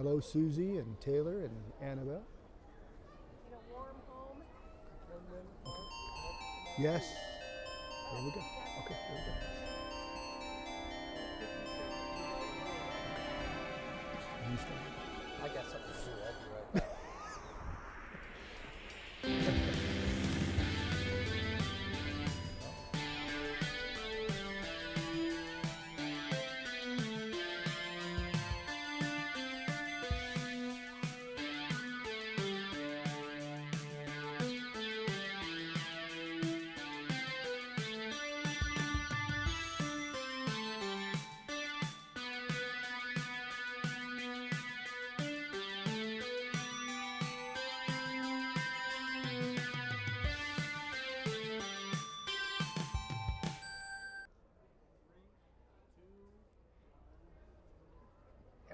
Hello, Susie and Taylor and Annabelle. In a warm home. Yes. There we go. Okay, there we go. You start. I got something to do. I'll be right back.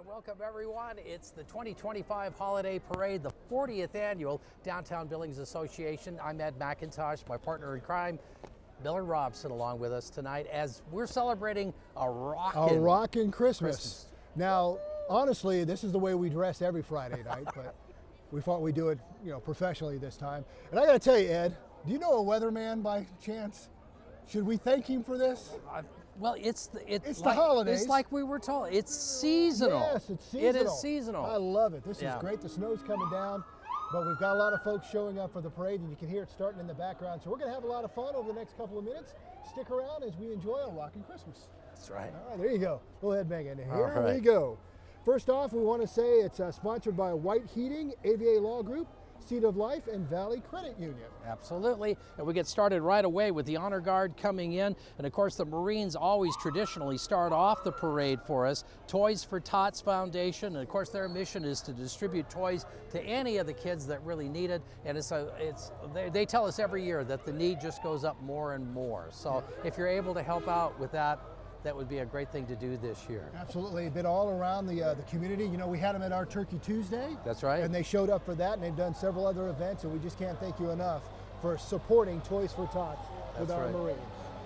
Welcome everyone. It's the 2025 Holiday Parade, the 40th annual Downtown Billings Association. I'm Ed McIntosh, my partner in crime, Miller Robson, along with us tonight as we're celebrating a rockin' Christmas. Now, honestly, this is the way we dress every Friday night, but we thought we'd do it, professionally this time. And I got to tell you, Ed, do you know a weatherman by chance? Should we thank him for this? Well, it's the holidays. It's like we were told. It's seasonal. Yes, it's seasonal. It is seasonal. I love it. This is great. The snow's coming down, but we've got a lot of folks showing up for the parade, and you can hear it starting in the background. So we're going to have a lot of fun over the next couple of minutes. Stick around as we enjoy a rockin' Christmas. That's right. All right, there you go. Go ahead, Megan. Here right. we go. First off, we want to say it's sponsored by White Heating, AVA Law Group, Seat of Life, and Valley Credit Union. Absolutely. And we get started right away with the Honor Guard coming in. And of course, the Marines always traditionally start off the parade for us. Toys for Tots Foundation. And of course, their mission is to distribute toys to any of the kids that really need it. And they tell us every year that the need just goes up more and more. So if you're able to help out with that, that would be a great thing to do this year. Absolutely. Been all around the community. We had them at our Turkey Tuesday. That's right. And they showed up for that, and they've done several other events, and we just can't thank you enough for supporting Toys for Tots with our Marines.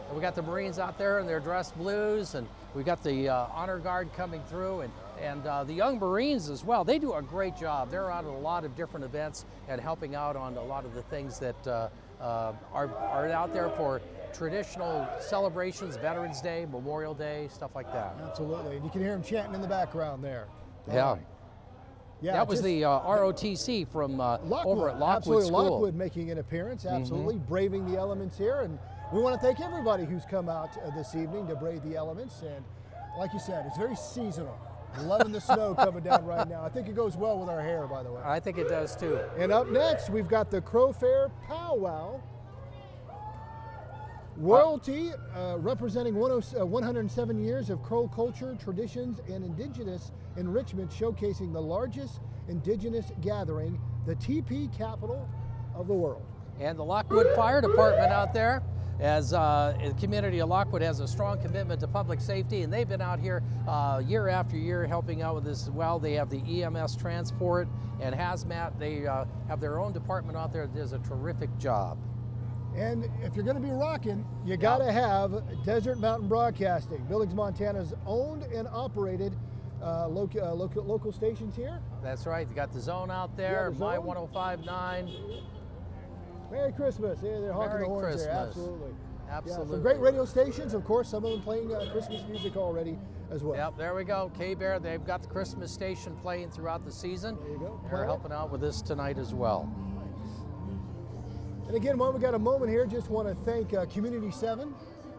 And we got the Marines out there in their dress blues, and we got the Honor Guard coming through, and the young Marines as well. They do a great job. They're out at a lot of different events and helping out on a lot of the things that are out there for traditional celebrations, Veterans Day, Memorial Day, stuff like that. Absolutely, and you can hear them chanting in the background there. Yeah. Yeah, that was the ROTC from over at Lockwood absolutely. School. Lockwood making an appearance, absolutely, braving the elements here. And we want to thank everybody who's come out this evening to brave the elements. And like you said, it's very seasonal. Loving the snow coming down right now. I think it goes well with our hair, by the way. I think it does too. And up next, we've got the Crow Fair Powwow. Royalty, representing 107 years of Crow culture, traditions, and indigenous enrichment, showcasing the largest indigenous gathering, the TP capital of the world. And the Lockwood Fire Department out there, as the community of Lockwood has a strong commitment to public safety, and they've been out here year after year helping out with this as well. They have the EMS transport and hazmat. They have their own department out there that does a terrific job. And if you're going to be rocking, you got to have Desert Mountain Broadcasting, Billings, Montana's owned and operated local stations here. That's right. You got the Zone out there, My 105.9. Merry Christmas. Yeah, they're honking Merry the horns Christmas. there. Absolutely. Absolutely. Yeah, some great radio stations, of course, some of them playing Christmas music already as well. Yep, there we go. K-Bear, they've got the Christmas station playing throughout the season. There you go. They're helping out with this tonight as well. And again, while we got a moment here, just want to thank Community 7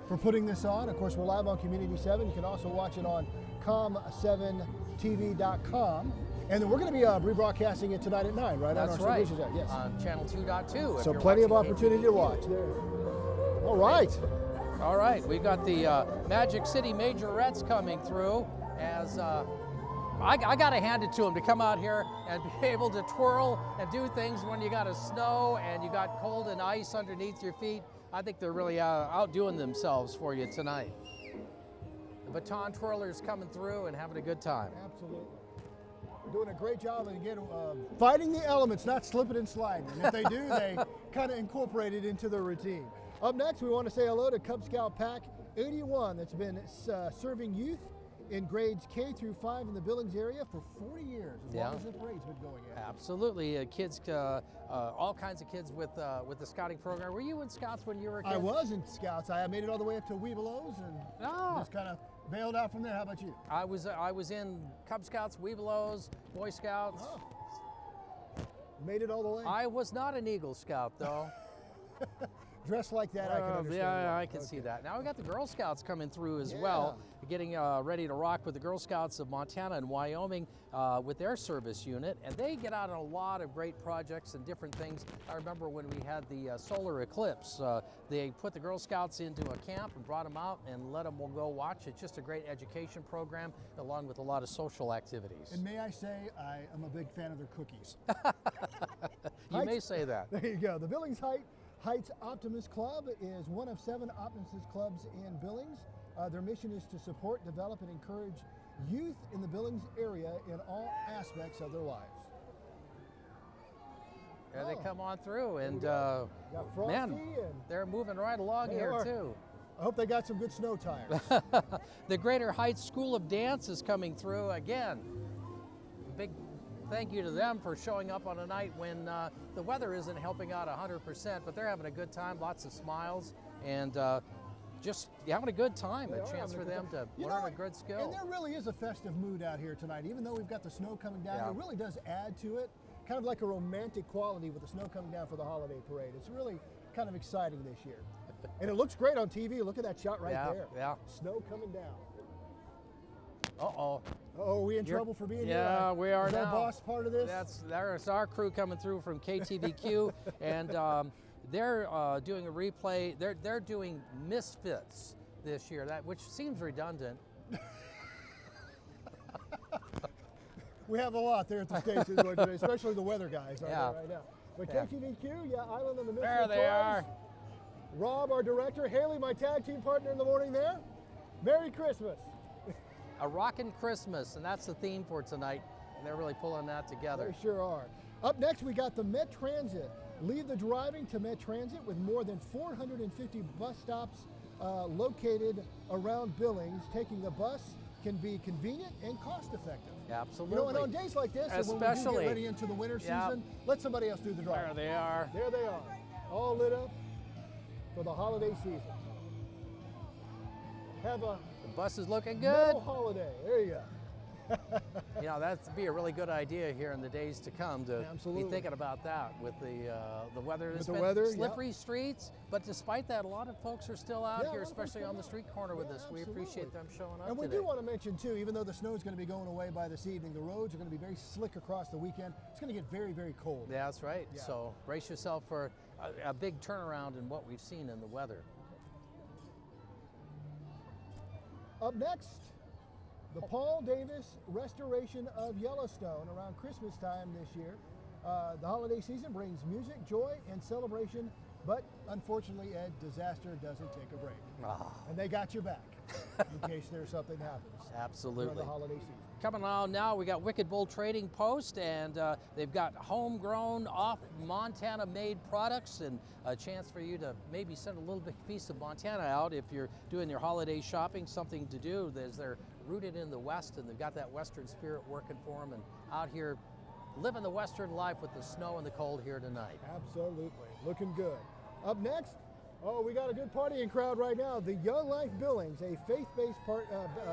for putting this on. Of course, we're live on Community 7. You can also watch it on com7tv.com. And then we're going to be rebroadcasting it tonight at 9, right? That's on our right. Yes. On channel 2.2. So plenty of opportunity to watch there. All right. All right. We've got the Magic City Majorettes coming through as I got to hand it to them to come out here and be able to twirl and do things when you got a snow and you got cold and ice underneath your feet. I think they're really outdoing themselves for you tonight. The baton twirlers coming through and having a good time. Absolutely. Doing a great job, and again, fighting the elements, not slipping and sliding. And if they do, they kind of incorporate it into their routine. Up next, we want to say hello to Cub Scout Pack 81 that's been serving youth in grades K through 5 in the Billings area for 40 years, as long as the parade's been going in. Absolutely, kids, all kinds of kids with the scouting program. Were you in Scouts when you were a kid? I was in Scouts. I made it all the way up to Webelos and just kind of bailed out from there. How about you? I was in Cub Scouts, Webelos, Boy Scouts. Oh. Made it all the way? I was not an Eagle Scout, though. Dressed like that, I can understand. Yeah, I can see that. Now we got the Girl Scouts coming through as well, getting ready to rock with the Girl Scouts of Montana and Wyoming with their service unit, and they get out on a lot of great projects and different things. I remember when we had the solar eclipse, they put the Girl Scouts into a camp and brought them out and let them go watch. It's just a great education program, along with a lot of social activities. And may I say, I am a big fan of their cookies. You may say that. There you go. The Billings Heights Optimist Club is one of 7 Optimist clubs in Billings. Their mission is to support, develop, and encourage youth in the Billings area in all aspects of their lives. There they come on through, and got Frosty, man, and they're moving right along here too. I hope they got some good snow tires. The Greater Heights School of Dance is coming through again. Big thank you to them for showing up on a night when the weather isn't helping out 100%, but they're having a good time, lots of smiles, and just having a good time, a chance for them to learn a good skill. And there really is a festive mood out here tonight. Even though we've got the snow coming down, it really does add to it, kind of like a romantic quality with the snow coming down for the holiday parade. It's really kind of exciting this year. And it looks great on TV. Look at that shot right there. Yeah. Snow coming down. Uh-oh. Oh, are we in trouble for being here? Yeah, we are now. Is our boss part of this? There's our crew coming through from KTVQ, and they're doing a replay. They're doing Misfits this year, which seems redundant. We have a lot there at the station today, especially the weather guys right now. But KTVQ, Island of the Misfits. There they are. Rob, our director, Haley, my tag team partner in the morning there. Merry Christmas. A rockin' Christmas, and that's the theme for tonight, and they're really pulling that together. They sure are. Up next, we got the Met Transit. Leave the driving to Met Transit with more than 450 bus stops located around Billings. Taking the bus can be convenient and cost-effective. Absolutely. You know, and on days like this, and when we do get ready into the winter season, let somebody else do the driving. There they are. There they are, all lit up for the holiday season. Have a bus is looking good. metal holiday. There you go. You know, that'd be a really good idea here in the days to come to be thinking about that with the weather. With the weather, slippery streets, but despite that, a lot of folks are still out here, especially on the street corner with us. We appreciate them showing up And we today. do want to mention too, even though the snow is going to be going away by this evening, the roads are going to be very slick across the weekend. It's going to get very, very cold. Yeah, that's right. Yeah. So brace yourself for a big turnaround in what we've seen in the weather. Up next, the Paul Davis restoration of Yellowstone around Christmas time this year. The holiday season brings music, joy, and celebration, but unfortunately, Ed, disaster doesn't take a break. And they got your back in case there's something happens. Absolutely. During the holiday season. Coming on now, we got Wicked Bull Trading Post, and they've got homegrown, off Montana-made products, and a chance for you to maybe send a little bit piece of Montana out if you're doing your holiday shopping. Something to do. They're rooted in the West, and they've got that Western spirit working for them, and out here living the Western life with the snow and the cold here tonight. Absolutely, looking good. Up next, we got a good partying crowd right now. The Young Life Billings, a faith-based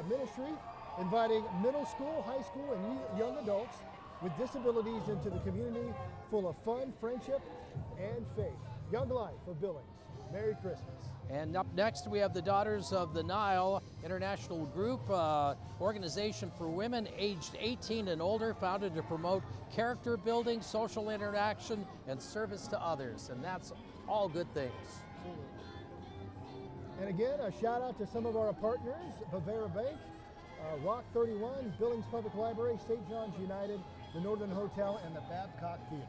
ministry inviting middle school, high school, and young adults with disabilities into the community full of fun, friendship, and faith. Young Life of Billings. Merry Christmas. And up next, we have the Daughters of the Nile International Group, organization for women aged 18 and older, founded to promote character building, social interaction, and service to others. And that's all good things. And again, a shout out to some of our partners, Bavera Bank, Rock 31, Billings Public Library, St. John's United, the Northern Hotel, and the Babcock Theater.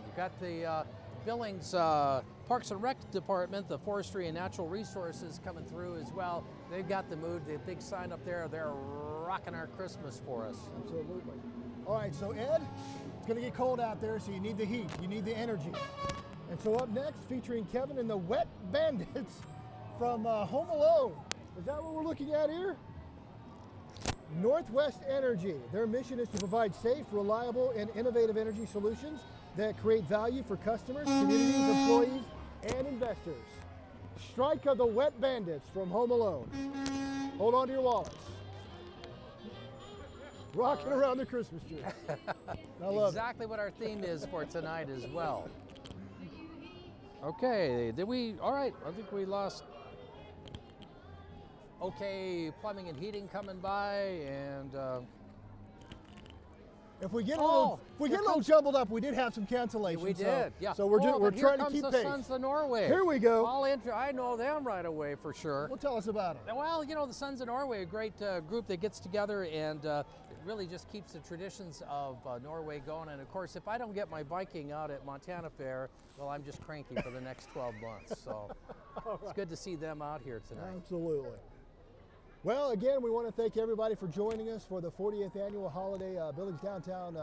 We've got the Billings Parks and Rec Department, the Forestry and Natural Resources coming through as well. They've got the mood, the big sign up there. They're rocking our Christmas for us. Absolutely. All right, so Ed, it's going to get cold out there, so you need the heat, you need the energy. And so up next, featuring Kevin and the Wet Bandits from Home Alone. Is that what we're looking at here? Northwest Energy. Their mission is to provide safe, reliable, and innovative energy solutions that create value for customers, communities, employees, and investors. Strike of the Wet Bandits from Home Alone. Hold on to your wallets. Rocking around the Christmas tree. I love Exactly what our theme is for tonight as well. Okay, did we, all right, I think we lost. Okay, plumbing and heating coming by, and If we get a little jumbled up, we did have some cancellations. we did, yeah. So we're trying to keep the pace. Sons of Norway. Here we go. I know them right away for sure. Well, tell us about them. Well, you know, the Sons of Norway, a great group that gets together and it really just keeps the traditions of Norway going. And of course, if I don't get my biking out at Montana Fair, well, I'm just cranky for the next 12 months. So it's good to see them out here tonight. Absolutely. Well, again, we want to thank everybody for joining us for the 40th annual holiday Billings Downtown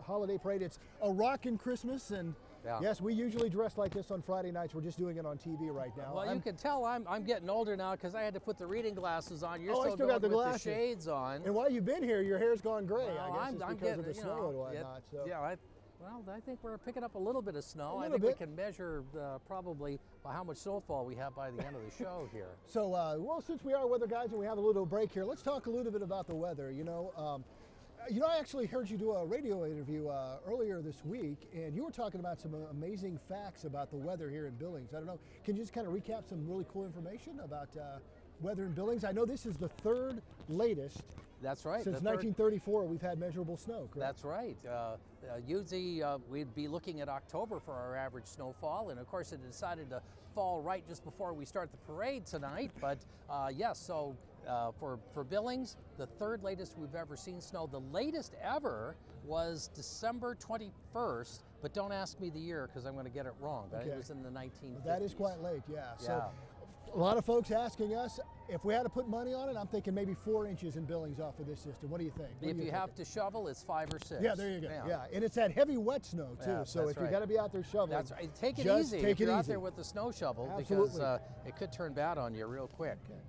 Holiday Parade. It's a rockin' Christmas, and yes, we usually dress like this on Friday nights. We're just doing it on TV right now. Well, you can tell I'm getting older now because I had to put the reading glasses on. You're I still going got the with glasses. the shades on. And while you've been here, your hair's gone gray. Well, I guess it's because of the snow and whatnot. Yeah, well, I think we're picking up a little bit of snow. A I little think bit. we can measure probably by how much snowfall we have by the end of the show here. So, well, since we are weather guys and we have a little break here, let's talk a little bit about the weather. I actually heard you do a radio interview earlier this week, and you were talking about some amazing facts about the weather here in Billings. I don't know, can you just kind of recap some really cool information about weather in Billings? I know this is the third latest. That's right. Since 1934, we've had measurable snow, correct? That's right. Usually we'd be looking at October for our average snowfall, and of course it decided to fall right just before we start the parade tonight. But yes, so for Billings, the third latest we've ever seen snow. The latest ever was December 21st, but don't ask me the year because I'm going to get it wrong. But it was in the 1950s. That is quite late, yeah. So a lot of folks asking us, if we had to put money on it, I'm thinking maybe 4 inches in Billings off of this system. What do you think? If you have to shovel, it's 5 or 6. Yeah, there you go. Yeah, and it's that heavy wet snow too. Yeah, so if you got to be out there shoveling, that's right. Take it just easy take if it you're out easy. there with the snow shovel Absolutely. because it could turn bad on you real quick. Okay.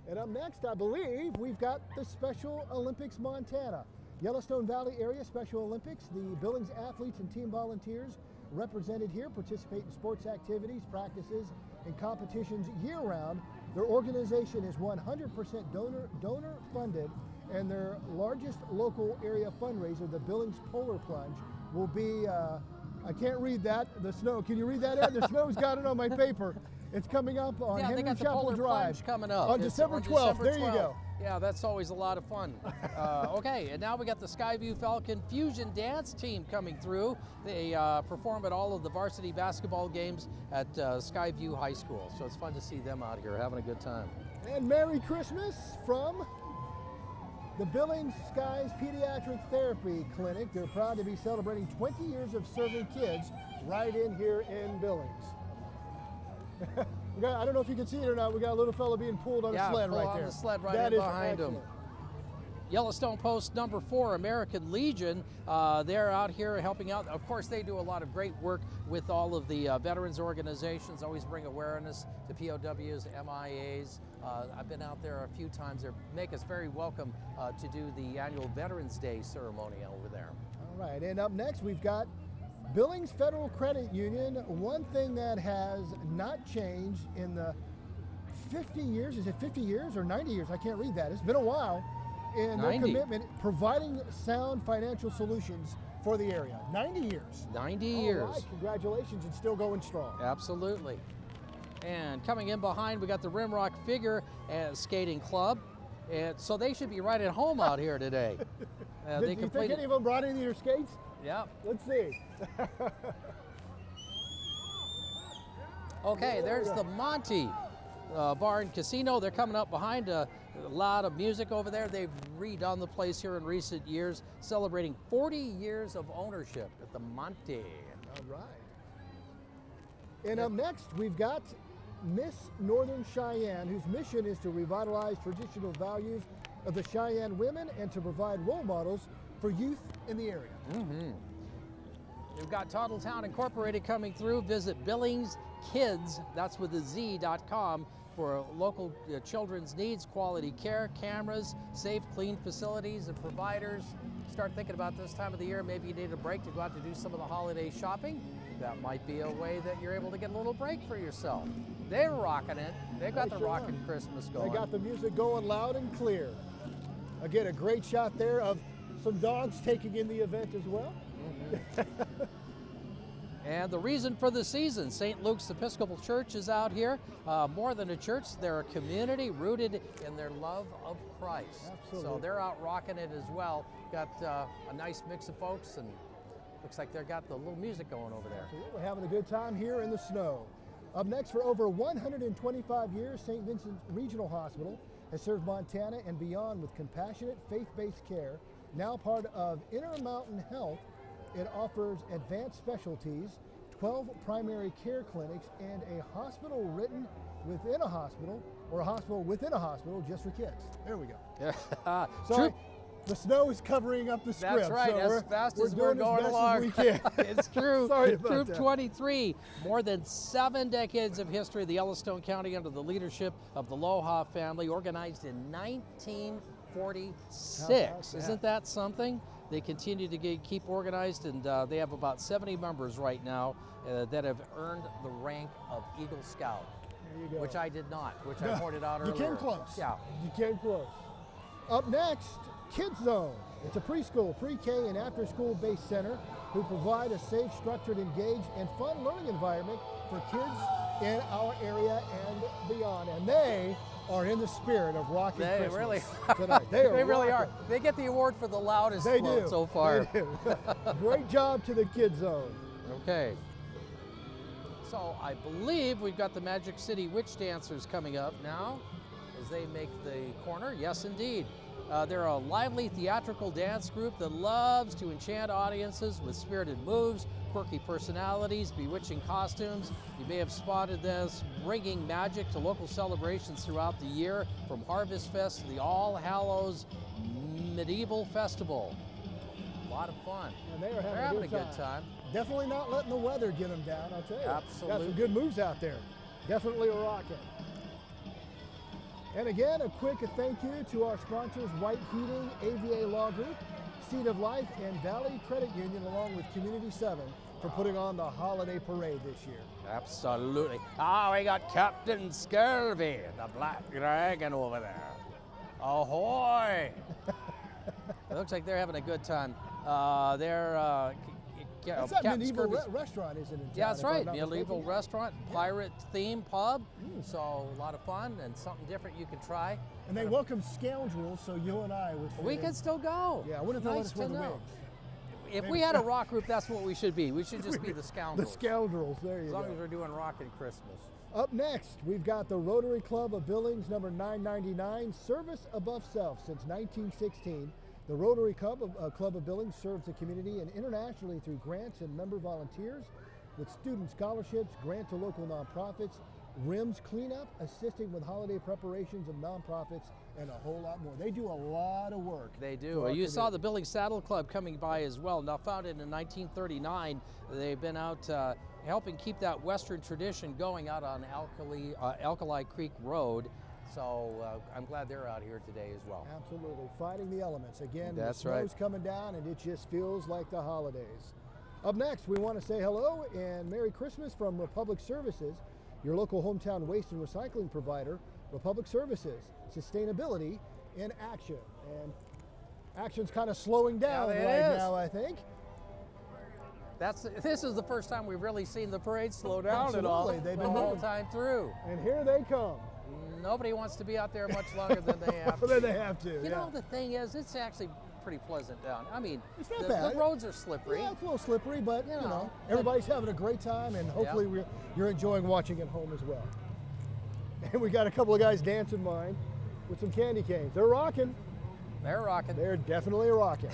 And up next, I believe we've got the Special Olympics Montana. Yellowstone Valley Area Special Olympics. The Billings athletes and team volunteers represented here participate in sports activities, practices, and competitions year-round. Their organization is 100% donor funded, and their largest local area fundraiser, the Billings Polar Plunge, will be, I can't read that, the snow. Can you read that, Ed? The snow's got it on my paper. It's coming up on Henry they got the Chapel Polar Drive. Plunge coming up. On December 12th. There you go. Yeah, that's always a lot of fun. Okay, and now we got the Skyview Falcon Fusion Dance Team coming through. They perform at all of the varsity basketball games at Skyview High School. So it's fun to see them out here having a good time. And Merry Christmas from the Billings Skies Pediatric Therapy Clinic. They're proud to be celebrating 20 years of serving kids right in here in Billings. I don't know if you can see it or not, we got a little fella being pulled on a sled right there. On the sled right that in is behind him. excellent. Yellowstone Post number 4, American Legion, they're out here helping out. Of course, they do a lot of great work with all of the veterans organizations, always bring awareness to POWs, MIAs. I've been out there a few times. They make us very welcome to do the annual Veterans Day ceremony over there. All right, and up next we've got Billings Federal Credit Union. One thing that has not changed in the 50 years, is it 50 years or 90 years? I can't read that. It's been a while. In their commitment, providing sound financial solutions for the area. 90 years. 90 years. All right, congratulations, and still going strong. Absolutely. And coming in behind, we got the Rimrock Figure Skating Club. And so they should be right at home out here today. Do you think any of them brought any of their skates? Yeah. Let's see. Okay, there's the Monty Bar and Casino. They're coming up behind a lot of music over there. They've redone the place here in recent years, celebrating 40 years of ownership at the Monty. All right. And up next, we've got Miss Northern Cheyenne, whose mission is to revitalize traditional values of the Cheyenne women and to provide role models for youth in the area. Mm-hmm. We've got Toddletown Incorporated coming through. Visit Billings Kids, that's with a Z.com, for local children's needs, quality care, cameras, safe, clean facilities, and providers. Start thinking about this time of the year. Maybe you need a break to go out to do some of the holiday shopping. That might be a way that you're able to get a little break for yourself. They're rocking it. They got the rockin' Christmas going. They got the music going loud and clear. Again, a great shot there of some dogs taking in the event as well. And the reason for the season, St. Luke's Episcopal Church is out here. More than a church, they're a community rooted in their love of Christ. Absolutely. So they're out rocking it as well. Got a nice mix of folks, and looks like they've got the little music going over there. We're having a good time here in the snow. Up next, for over 125 years, St. Vincent's Regional Hospital has served Montana and beyond with compassionate, faith-based care. Now part of Intermountain Health, it offers advanced specialties, 12 primary care clinics, and a hospital written within a hospital, or a hospital within a hospital just for kids. There we go. Sorry, the snow is covering up the script. That's right, so as fast as we're going as along. we can. It's true. Sorry about Troop that. 23, more than 7 decades of history of the Yellowstone County under the leadership of the Loha family, organized in 1946. Isn't that something? They continue to keep organized, and they have about 70 members right now that have earned the rank of Eagle Scout, There you go. which I did not, which I pointed out earlier. You came close. Yeah. You came close. Up next, Kids Zone. It's a preschool, pre-K, and after-school based center who provide a safe, structured, engaged, and fun learning environment for kids in our area and beyond. And they are in the spirit of rocking They Christmas really tonight. They are They really are. rocking. They get the award for the loudest They float do. so far. They do. Great job to the Kids Zone. Okay. So I believe we've got the Magic City Witch Dancers coming up now as they make the corner. Yes, indeed. They're a lively theatrical dance group that loves to enchant audiences with spirited moves, quirky personalities, bewitching costumes. You may have spotted this bringing magic to local celebrations throughout the year, from Harvest Fest to the All Hallows Medieval Festival. A lot of fun. And they are They're having a good time. Definitely not letting the weather get them down, I'll tell you. Absolutely. Got some good moves out there. Definitely a rocket. And again, a quick thank you to our sponsors, White Heating, AVA Law Group, Seed of Life, and Valley Credit Union, along with Community 7, for putting on the holiday parade this year. Absolutely. Ah, we got Captain Scurvy, the black dragon over there. Ahoy! It looks like they're having a good time. That's that Captain medieval Scurvy's- restaurant, isn't it? Yeah, that's if I'm right. not Medieval mistaken? restaurant, pirate theme pub. So a lot of fun and something different you can try. And they welcome scoundrels, so you and I would. We can still go. Yeah, what if they let Nice us wear to the know. wigs? If we had a rock group, that's what we should be. We should just be the The scoundrels. scoundrels, there you As go. long as we're doing rockin' Christmas. Up next, we've got the Rotary Club of Billings, number 999, Service Above Self. Since 1916, the Rotary Club of Billings serves the community and internationally through grants and member volunteers with student scholarships, grant to local nonprofits, RIMS cleanup, assisting with holiday preparations of nonprofits, and a whole lot more. They do a lot of work. They for do. our You saw community. the Billings Saddle Club coming by as well. Now founded in 1939, they've been out helping keep that Western tradition going out on Alkali Creek Road. So I'm glad they're out here today as well. Absolutely, fighting the elements. Again, That's the right. snow's coming down and it just feels like the holidays. Up next, we want to say hello and Merry Christmas from Republic Services, your local hometown waste and recycling provider. Republic Services, sustainability in action. And action's kind of slowing down Yeah, it right is. now, I think. This is the first time we've really seen the parade slow down at all. Absolutely. They've the been whole moving. time through. And here they come. Nobody wants to be out there much longer than they have to. Then they have to. You know, the thing is, it's actually pretty pleasant down. I mean, It's not the bad. roads are slippery. Yeah, it's a little slippery, but You you know, know, everybody's having a great time, and hopefully you're enjoying watching at home as well. And we got a couple of guys dancing mine with some candy canes. They're rocking. They're rocking. They're definitely rocking.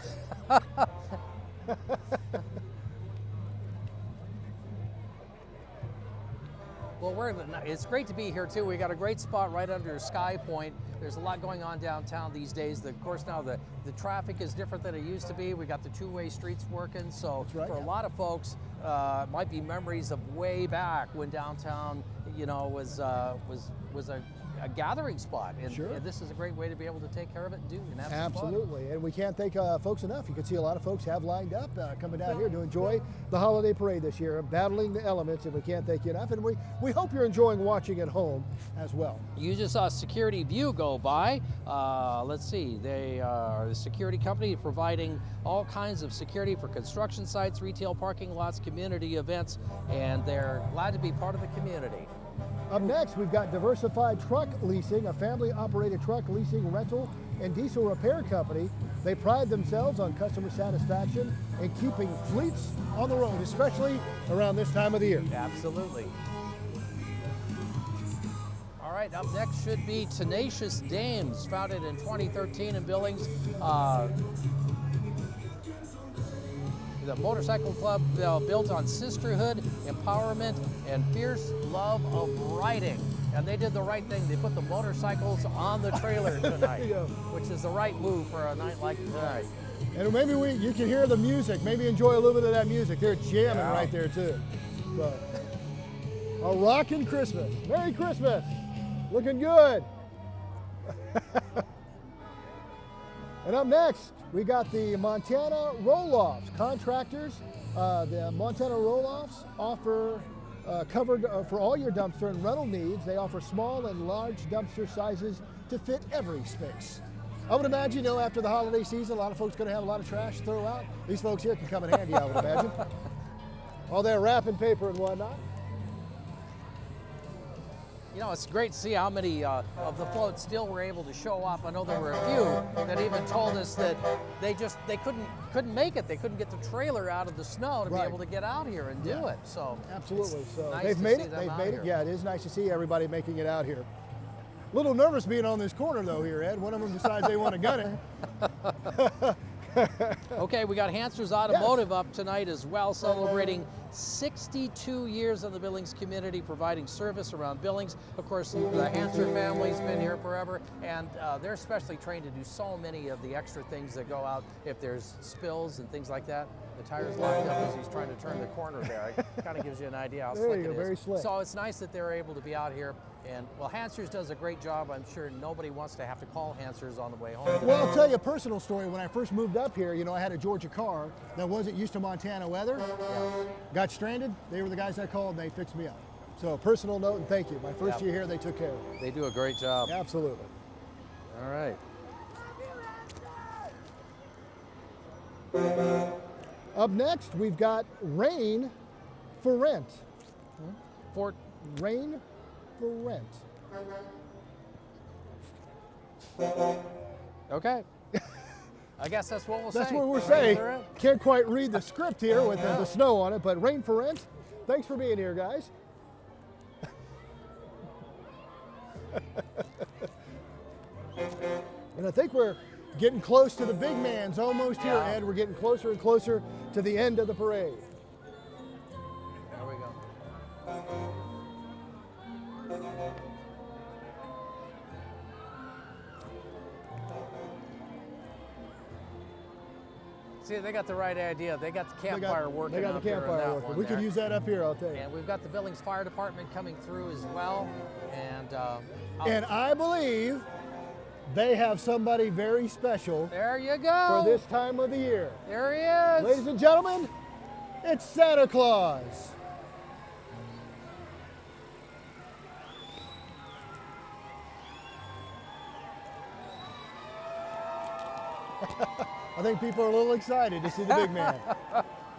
Well, it's great to be here too. We got a great spot right under Sky Point. There's a lot going on downtown these days. Of course, now the traffic is different than it used to be. We got the two-way streets working, so That's right, for a yeah. lot of folks, it might be memories of way back when downtown you know, was a gathering spot, and, Sure. and this is a great way to be able to take care of it and do and have some fun. Absolutely, and we can't thank folks enough. You can see a lot of folks have lined up coming down here to enjoy the holiday parade this year, battling the elements, and we can't thank you enough. And we hope you're enjoying watching at home as well. You just saw Security View go by. Let's see, they are the security company providing all kinds of security for construction sites, retail parking lots, community events, and they're glad to be part of the community. Up next, we've got Diversified Truck Leasing, a family-operated truck leasing, rental, and diesel repair company. They pride themselves on customer satisfaction and keeping fleets on the road, especially around this time of the year. Absolutely. All right, up next should be Tenacious Dames, founded in 2013 in Billings. The motorcycle club built on sisterhood, empowerment, and fierce love of riding. And they did the right thing. They put the motorcycles on the trailer tonight, Yeah. which is the right move for a night like tonight. And maybe you can hear the music. Maybe enjoy a little bit of that music. They're jamming Yeah. right there too. So, a rockin' Christmas. Merry Christmas. Looking good. And up next, we got the Montana Roll-Offs. Contractors, the Montana Roll-Offs offer covered for all your dumpster and rental needs. They offer small and large dumpster sizes to fit every space. I would imagine, you know, after the holiday season, a lot of folks going to have a lot of trash to throw out. These folks here can come in handy, I would imagine. All that wrapping paper and whatnot. You know, it's great to see how many of the floats still were able to show up. I know there were a few that even told us that they couldn't make it. They couldn't get the trailer out of the snow to Right. be able to get out here and do Yeah. it. So Absolutely. it's So nice they've to made see it. them They've out made here. it. Yeah, it is nice to see everybody making it out here. A little nervous being on this corner though here, Ed. One of them decides they want to gun it. Okay, we got Hansers Automotive up tonight as well, celebrating 62 years in the Billings community, providing service around Billings. Of course, the Hanser family's been here forever, and they're especially trained to do so many of the extra things that go out if there's spills and things like that. The tire's locked up as he's trying to turn the corner there. It kind of gives you an idea how There slick you it go, is. very slick. So it's nice that they're able to be out here. And, well, Hansers does a great job. I'm sure nobody wants to have to call Hansers on the way home. Well, I'll tell you a personal story. When I first moved up here, you know, I had a Georgia car that wasn't used to Montana weather. Got stranded. They were the guys I called, and they fixed me up. So a personal note, and thank you. My first year here, they took care of it. They do a great job. Absolutely. All right. Up next, we've got Rain for Rent. Fort Rain for Rent. Okay. I guess that's what we'll say. That's what we're Rain saying. for Rent. Can't quite read the script here with the snow on it, but Rain for Rent. Thanks for being here, guys. And I think we're getting close to the big man's almost here, Yeah. Ed. We're getting closer and closer to the end of the parade. There we go. See, they got the right idea. They got the campfire working. They got out the there on campfire that working. one We could there. use that up here, I'll tell you. And we've got the Billings Fire Department coming through as well. And And I believe they have somebody very special there you go. for this time of the year. There he is. Ladies and gentlemen, it's Santa Claus. I think people are a little excited to see the big man.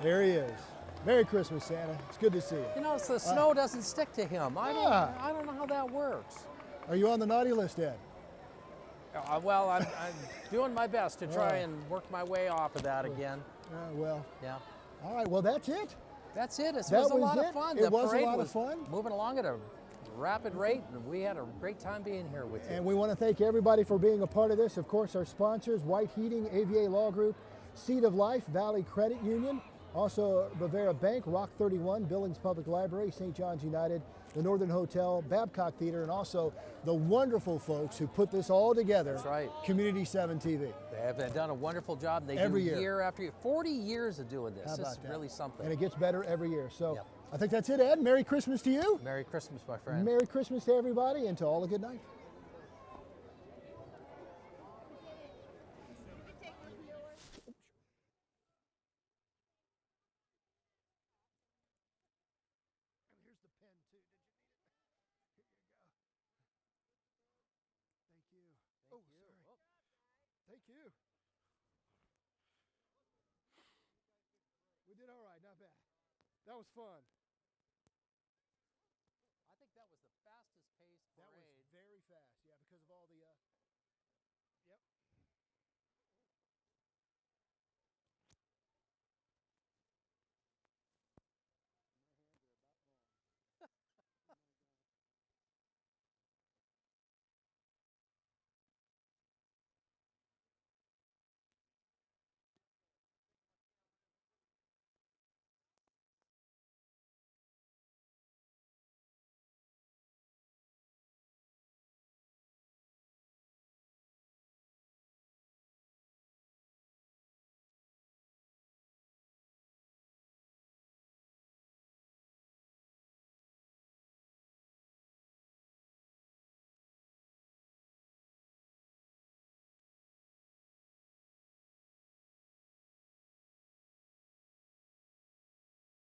There he is. Merry Christmas, Santa. It's good to see you. You know, the snow doesn't stick to him. I don't know how that works. Are you on the naughty list, Ed? Well, I'm doing my best to try and work my way off of that again. Well, Yeah. all right. Well, that's it. That's it. It That was a was lot it. of fun. It The was a parade lot of was fun. moving along at a rapid rate, and we had a great time being here with you. And we want to thank everybody for being a part of this. Of course, our sponsors, White Heating, AVA Law Group, Seed of Life, Valley Credit Union, also Bavera Bank, Rock 31, Billings Public Library, St. John's United, the Northern Hotel, Babcock Theater, and also the wonderful folks who put this all together. That's right. Community 7 TV. They have done a wonderful job. They Every do year. year after year. 40 years of doing this. How This about is that? really something. And it gets better every year. So Yep. I think that's it, Ed. Merry Christmas to you. Merry Christmas, my friend. Merry Christmas to everybody, and to all a good night. Here's the pen too. Did you need it? Here you go. Thank you. Sorry. Thank you. We did all right. Not bad. That was fun.